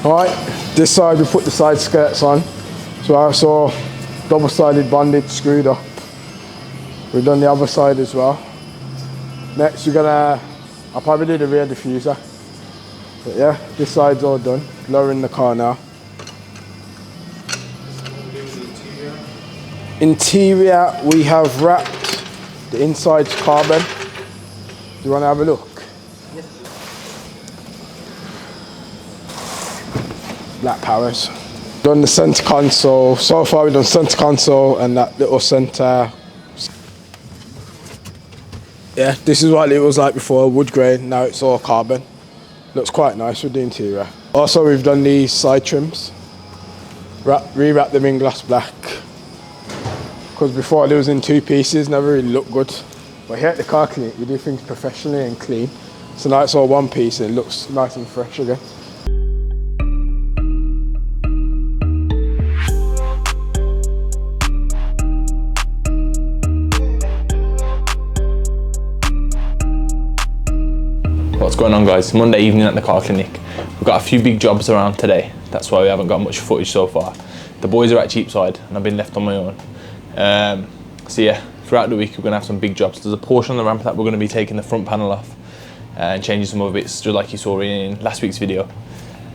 Right, this side we put the side skirts on. So I saw double-sided bondage screwed up. We've done the other side as well. Next I'll probably do the rear diffuser. But yeah, this side's all done. Lowering the car now. Interior, we have wrapped the inside's carbon. Do you want to have a look? Yes. Black powers. Done the center console. So far we've done center console and that little center. Yeah, this is what it was like before, wood grain. Now it's all carbon. Looks quite nice with the interior. Also we've done these side trims. Rewrapped them in gloss black. Because before they was in two pieces, never really looked good. But here at the car clinic, we do things professionally and clean. So now it's all one piece and it looks nice and fresh again. What's going on, guys? Monday evening at the car clinic. We've got a few big jobs around today. That's why we haven't got much footage so far. The boys are at Cheapside and I've been left on my own. So yeah, throughout the week we're going to have some big jobs. There's a portion of the ramp that we're going to be taking the front panel off and changing some other bits, just like you saw in last week's video.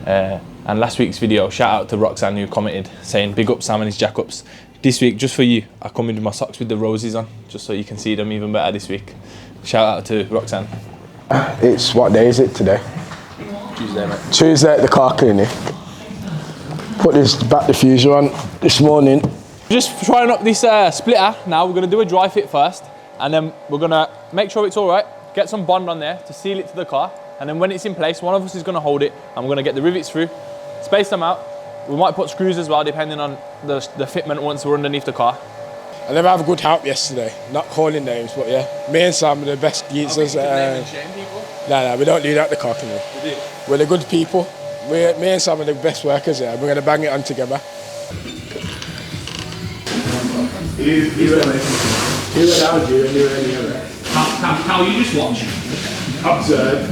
And last week's video, shout out to Roxanne who commented saying big up Sam and his jack-ups. This week, just for you, I come in with my socks with the roses on, just so you can see them even better this week. Shout out to Roxanne. It's, what day is it today? Tuesday, mate. Tuesday at the car clinic. Put this back diffuser on this morning. Just trying up this splitter now. We're going to do a dry fit first, and then we're going to make sure it's all right, get some bond on there to seal it to the car, and then when it's in place, one of us is going to hold it, and we're going to get the rivets through, space them out. We might put screws as well, depending on the fitment once we're underneath the car. I never have a good help yesterday. Not calling names, but yeah, me and Sam are the best geezers. No, we don't do that at the car clinic. We're the good people. Me and Sam are the best workers here. We're going to bang it on together. You allowed you and you were any other. How you just watch? Observe.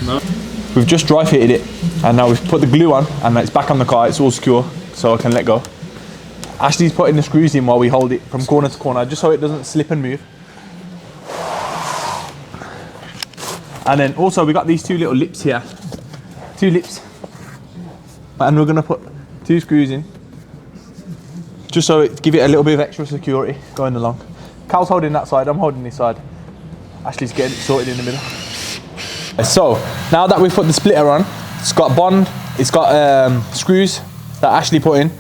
No. We've just dry fitted it and now we've put the glue on and it's back on the car. It's all secure so I can let go. Ashley's putting the screws in while we hold it from corner to corner just so it doesn't slip and move. And then also we got these two little lips here. Two lips. And we're going to put two screws in just so it give it a little bit of extra security going along. Cal's holding that side, I'm holding this side. Ashley's getting it sorted in the middle. So now that we've put the splitter on, it's got bond, it's got screws that Ashley put in.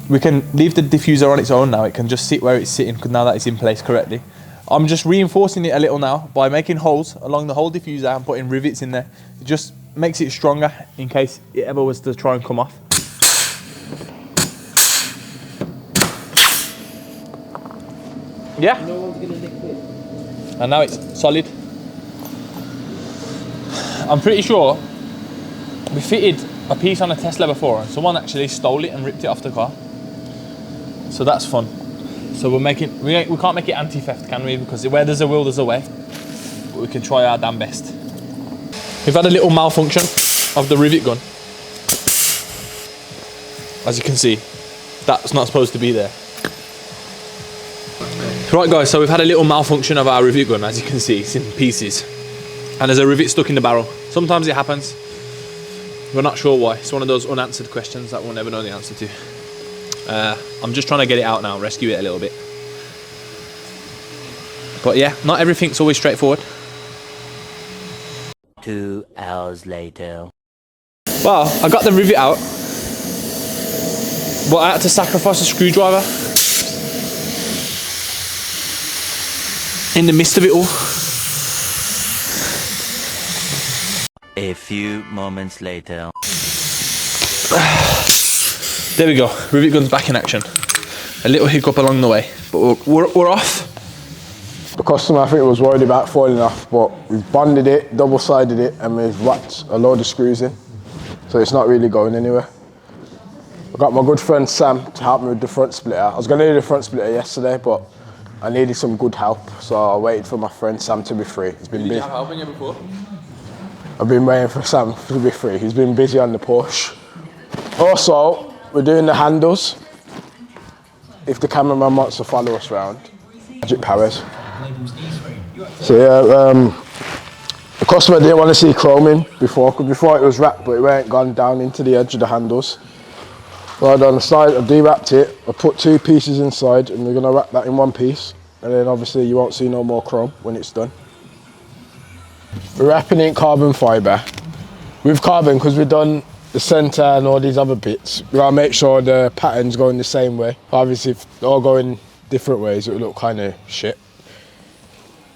We can leave the diffuser on its own now. It can just sit where it's sitting because now that it's in place correctly. I'm just reinforcing it a little now by making holes along the whole diffuser and putting rivets in there. It just makes it stronger in case it ever was to try and come off. Yeah. No one's gonna nick this. And now it's solid. I'm pretty sure we fitted a piece on a Tesla before and someone actually stole it and ripped it off the car. So that's fun. So we're making, we can't make it anti-theft, can we? Because where there's a will, there's a way. But we can try our damn best. We've had a little malfunction of the rivet gun. As you can see, that's not supposed to be there. Right guys, so we've had a little malfunction of our rivet gun. As you can see, it's in pieces. And there's a rivet stuck in the barrel. Sometimes it happens. We're not sure why. It's one of those unanswered questions that we'll never know the answer to. I'm just trying to get it out now, rescue it a little bit. But yeah, not everything's always straightforward. 2 hours later. Well, I got the rivet out, but I had to sacrifice a screwdriver in the midst of it all. A few moments later. There we go, rivet gun's back in action. A little hiccup along the way, but we're off. The customer, I think, was worried about falling off, but we've bonded it, double-sided it, and we've whacked a load of screws in. So it's not really going anywhere. I've got my good friend Sam to help me with the front splitter. I was going to do the front splitter yesterday, but I needed some good help, so I waited for my friend Sam to be free. He's been busy. Did you have helping you before? I've been waiting for Sam to be free. He's been busy on the Porsche. Also, we're doing the handles. If the cameraman wants to follow us around. Magic powers. So yeah, the customer didn't want to see chroming before, because before it was wrapped, but it weren't gone down into the edge of the handles. So on the side, I've de-wrapped it. I put 2 pieces inside, and we're gonna wrap that in 1 piece. And then obviously you won't see no more chrome when it's done. We're wrapping it in carbon fibre. With carbon, because we've done the centre and all these other bits, we gotta make sure the pattern's going the same way. Obviously, if they're all going different ways, it will look kind of shit.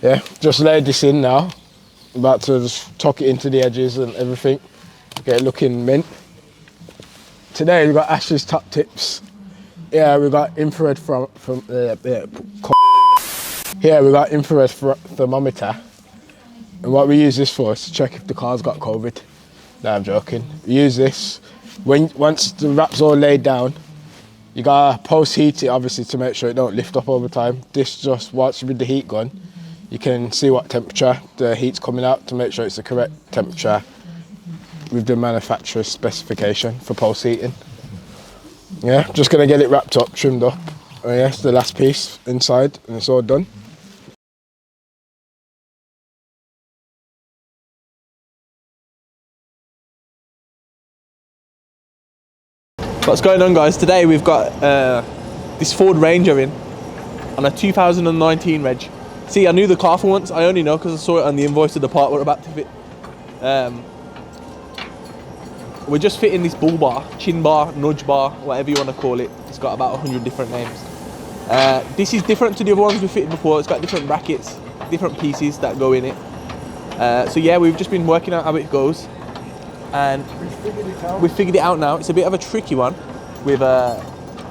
Yeah, just laid this in now. I'm about to just tuck it into the edges and everything, get it looking mint. Today we've got Ashley's top tips. Yeah, we've got infrared here we got infrared thermometer. And what we use this for is to check if the car's got COVID. No, I'm joking. We use this once the wrap's all laid down. You gotta post-heat it obviously to make sure it don't lift up over time. This just once with the heat gun, you can see what temperature the heat's coming out to make sure it's the correct temperature with the manufacturer's specification for post-heating. Yeah, just gonna get it wrapped up, trimmed up. Oh yeah, it's the last piece inside and it's all done. What's going on, guys? Today we've got this Ford Ranger in on a 2019 reg. See, I knew the car for once. I only know because I saw it on the invoice of the part we're about to fit. We're just fitting this bull bar, chin bar, nudge bar, whatever you want to call it. It's got about 100 different names. This is different to the other ones we fitted before. It's got different brackets, different pieces that go in it. So yeah, we've just been working out how it goes. And we figured it out now. It's a bit of a tricky one with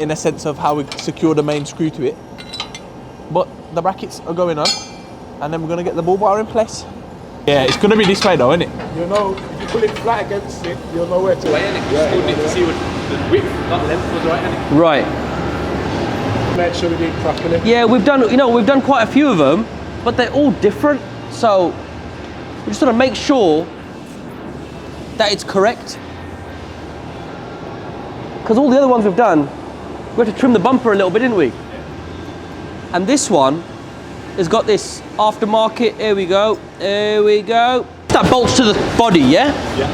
in a sense of how we secure the main screw to it. But the brackets are going on and then we're going to get the bull bar in place. Yeah, it's going to be this way though, isn't it? You know, if you pull it flat against it, you'll know where to way, innit? Yeah, to see what the width, not length was right, innit? Right. Make sure we do it properly. Yeah, we've done quite a few of them, but they're all different. So we just want to make sure that it's correct. Because all the other ones we've done, we had to trim the bumper a little bit, didn't we? And this one has got this aftermarket, here we go, that bolts to the body, yeah? Yeah.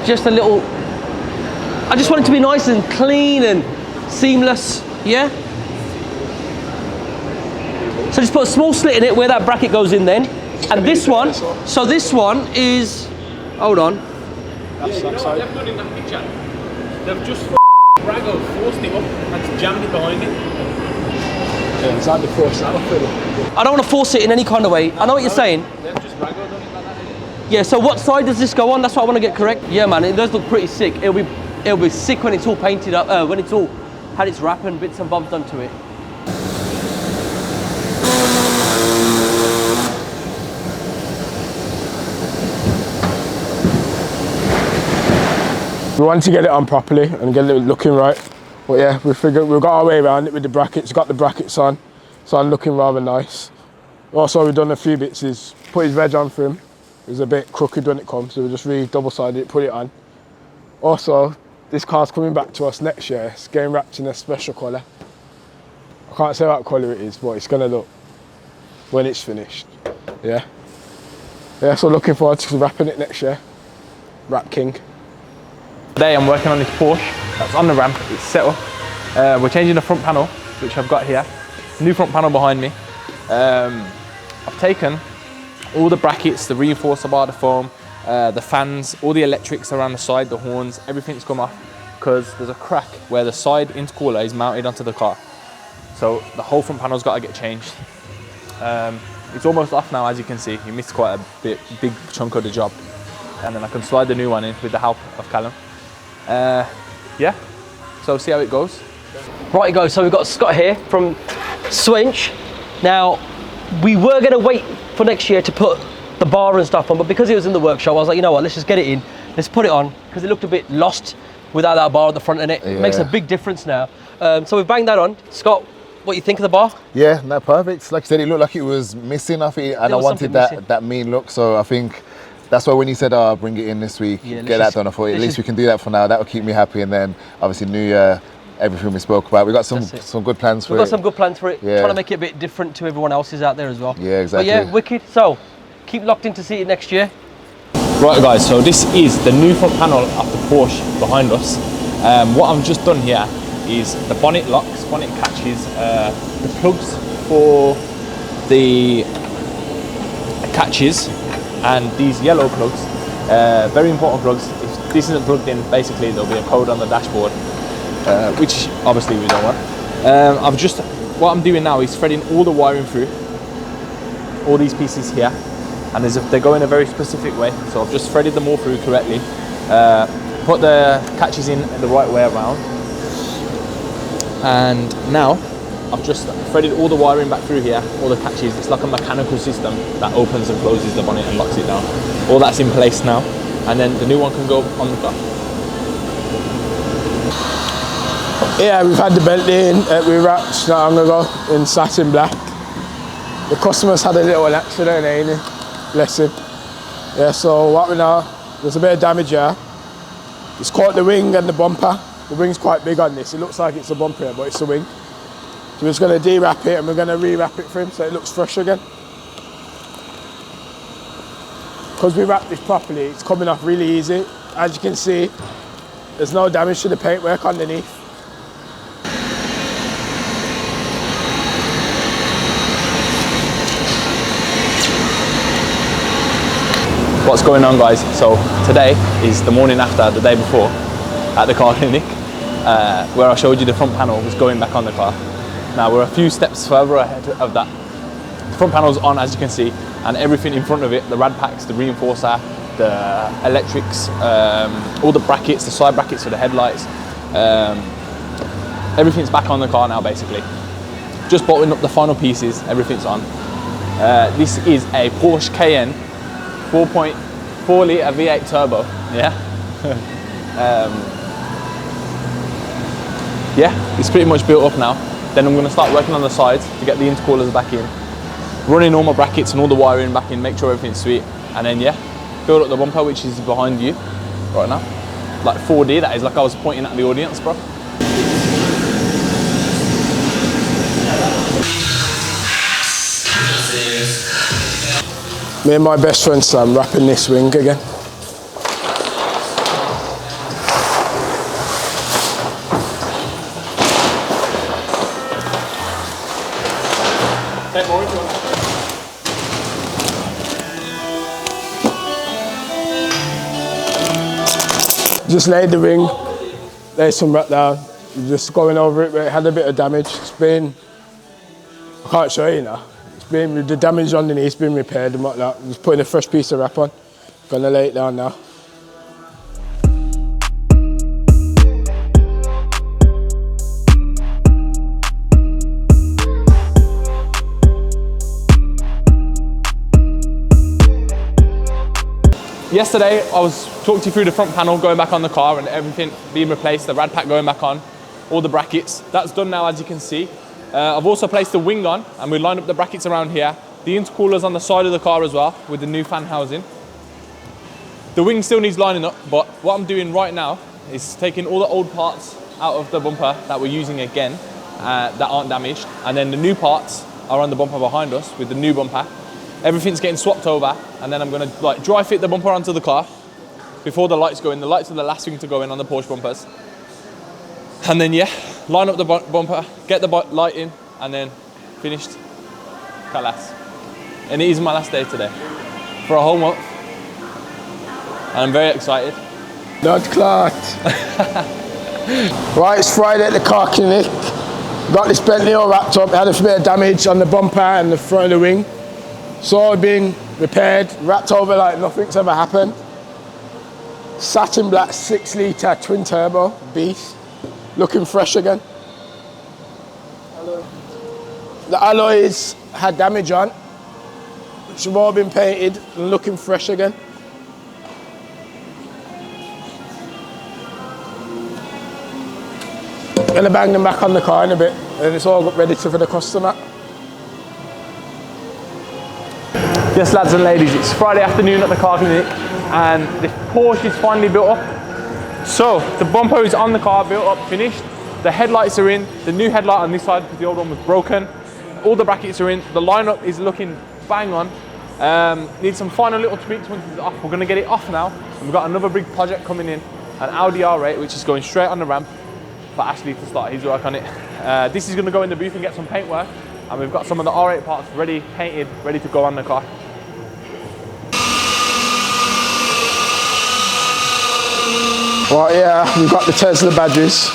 Just a little, I just want it to be nice and clean and seamless, yeah? So just put a small slit in it where that bracket goes in then. And this one, so this one is, hold on. That's that side. They've done in that picture. They've just Brago forced it up and jammed it behind it. Yeah, it's like the force that up. I don't want to force it in any kind of way. I know what you're saying. They've just Brago done it like that. Yeah, so what side does this go on? That's what I want to get correct. Yeah, man, it does look pretty sick. It'll be sick when it's all painted up, when it's all had its wrap and bits and bobs done to it. We want to get it on properly and get it looking right. But yeah, we figured we've got our way around it with the brackets, got the brackets on, so I'm looking rather nice. Also, we've done a few bits, is put his reg on for him. It was a bit crooked when it comes, so we just really double-sided it, put it on. Also, this car's coming back to us next year. It's getting wrapped in a special colour. I can't say what colour it is, but it's gonna look when it's finished. Yeah. Yeah, so looking forward to wrapping it next year. Wrap King. Today I'm working on this Porsche that's on the ramp, it's set up. We're changing the front panel, which I've got here. New front panel behind me. I've taken all the brackets, the reinforcer bar, the foam, the fans, all the electrics around the side, the horns, everything's come off because there's a crack where the side intercooler is mounted onto the car. So the whole front panel's got to get changed. It's almost off now, as you can see. You missed quite a big chunk of the job. And then I can slide the new one in with the help of Callum. Yeah, so see how it goes. Right, go. So we've got Scott here from Swench. Now, we were going to wait for next year to put the bar and stuff on, but because it was in the workshop, I was like, you know what, let's just get it in. let's put it on, because it looked a bit lost without that bar at the front in it. It makes a big difference now. So we've banged that on. Scott, what do you think of the bar? Yeah, no, perfect. Like I said, it looked like it was missing off it, and I wanted that mean look. So I think that's why when you said, "Oh, bring it in this week, get that done," I thought at least we can do that for now. That will keep me happy, and then obviously New Year, everything we spoke about. We got some good plans for it. We've got some good plans for it. Trying to make it a bit different to everyone else's out there as well. Yeah, exactly. But yeah, wicked. So keep locked in to see it next year. Right guys, so this is the new front panel of the Porsche behind us. What I've just done here is the bonnet locks, bonnet catches, the plugs for the catches, and these yellow plugs, very important plugs. If this isn't plugged in, basically there'll be a code on the dashboard, which obviously we don't want. What I'm doing now is threading all the wiring through, all these pieces here, and they go in a very specific way. So I've just threaded them all through correctly, put the catches in the right way around, and now I've just threaded all the wiring back through here, all the catches. It's like a mechanical system that opens and closes the bonnet and locks it down. All that's in place now, and then the new one can go on the car. Yeah, we've had the Bentley in, we wrapped not long ago in satin black. The customer's had a little accident, ain't he? Bless him. Yeah, so what we know, there's a bit of damage here. It's caught the wing and the bumper. The wing's quite big on this. It looks like it's a bumper, but it's the wing. So we're just going to de-wrap it and we're going to re-wrap it for him so it looks fresh again. Because we wrapped this properly, it's coming off really easy. As you can see, there's no damage to the paintwork underneath. What's going on guys? So today is the morning after the day before at the car clinic, where I showed you the front panel was going back on the car. Now we're a few steps further ahead of that. The front panel's on, as you can see, and everything in front of it, the rad packs, the reinforcer, the electrics, all the brackets, the side brackets for the headlights, everything's back on the car now basically. Just bolting up the final pieces, everything's on. This is a Porsche Cayenne 4.4 litre V8 turbo, yeah? Yeah, it's pretty much built up now. Then I'm going to start working on the sides to get the intercoolers back in, running all my brackets and all the wiring back in, make sure everything's sweet, and then yeah, build up the bumper, which is behind you right now. Like 4D, that is, like I was pointing at the audience, bro. Me and my best friend Sam wrapping this wing again. Just laid the ring, laid some wrap down, just going over it, but it had a bit of damage. It's been, I can't show you now. It's been, the damage underneath has been repaired and whatnot. Just putting a fresh piece of wrap on. Gonna lay it down now. Yesterday, I was talking you through the front panel going back on the car and everything being replaced, the rad pack going back on, all the brackets. That's done now, as you can see. I've also placed the wing on and we lined up the brackets around here. The intercoolers on the side of the car as well with the new fan housing. The wing still needs lining up, but what I'm doing right now is taking all the old parts out of the bumper that we're using again, that aren't damaged, and then the new parts are on the bumper behind us with the new bumper. Everything's getting swapped over, and then I'm gonna like dry fit the bumper onto the car before the lights go in. The lights are the last thing to go in on the Porsche bumpers. And then yeah, line up the bumper, get the light in, and then finished. Kalas. And it is my last day today for a whole month. And I'm very excited. Not clot. Right, it's Friday at the car clinic. Got this Bentley all wrapped up. It had a bit of damage on the bumper and the front of the wing. It's all been repaired, wrapped over like nothing's ever happened. Satin black 6 litre twin turbo beast, looking fresh again. The alloys had damage on, which have all been painted and looking fresh again. Gonna bang them back on the car in a bit, and it's all ready for the customer. Yes, lads and ladies, it's Friday afternoon at the car clinic, and the Porsche is finally built up. So the bumper is on the car, built up, finished. The headlights are in, the new headlight on this side because the old one was broken. All the brackets are in, the lineup is looking bang on. Need some final little tweaks once it's off. We're gonna get it off now. And we've got another big project coming in, an Audi R8, which is going straight on the ramp for Ashley to start his work on it. This is gonna go in the booth and get some paint work. And we've got some of the R8 parts ready, painted, ready to go on the car. Right, yeah, we've got the Tesla badges.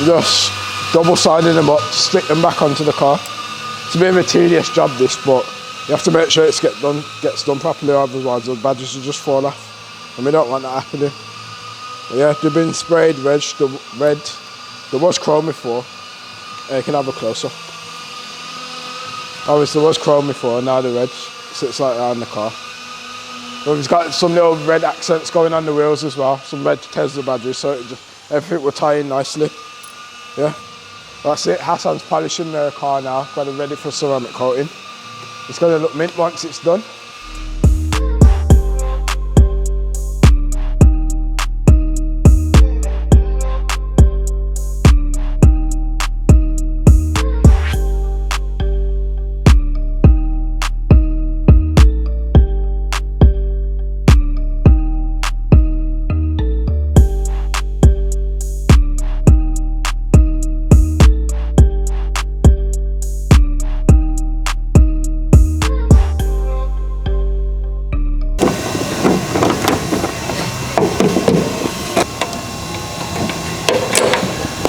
Just double-sided them up, stick them back onto the car. It's a bit of a tedious job this, but you have to make sure it gets done properly, otherwise the badges will just fall off. And we don't want that happening. But yeah, they've been sprayed red. There was chrome before. You can have a close-up. Obviously there was chrome before, now the red sits like that on the car. But we've got some little red accents going on the wheels as well, some red Tesla badges, so everything will tie in nicely. Yeah, that's it. Hassan's polishing the car now, got it ready for ceramic coating. It's going to look mint once it's done.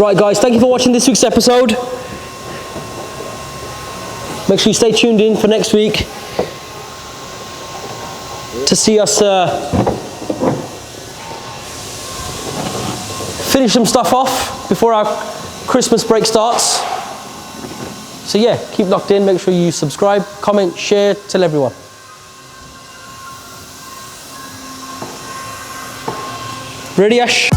Right guys, thank you for watching this week's episode. Make sure you stay tuned in for next week to see us finish some stuff off before our Christmas break starts. So yeah, keep locked in, make sure you subscribe, comment, share, tell everyone. Ready, Ash?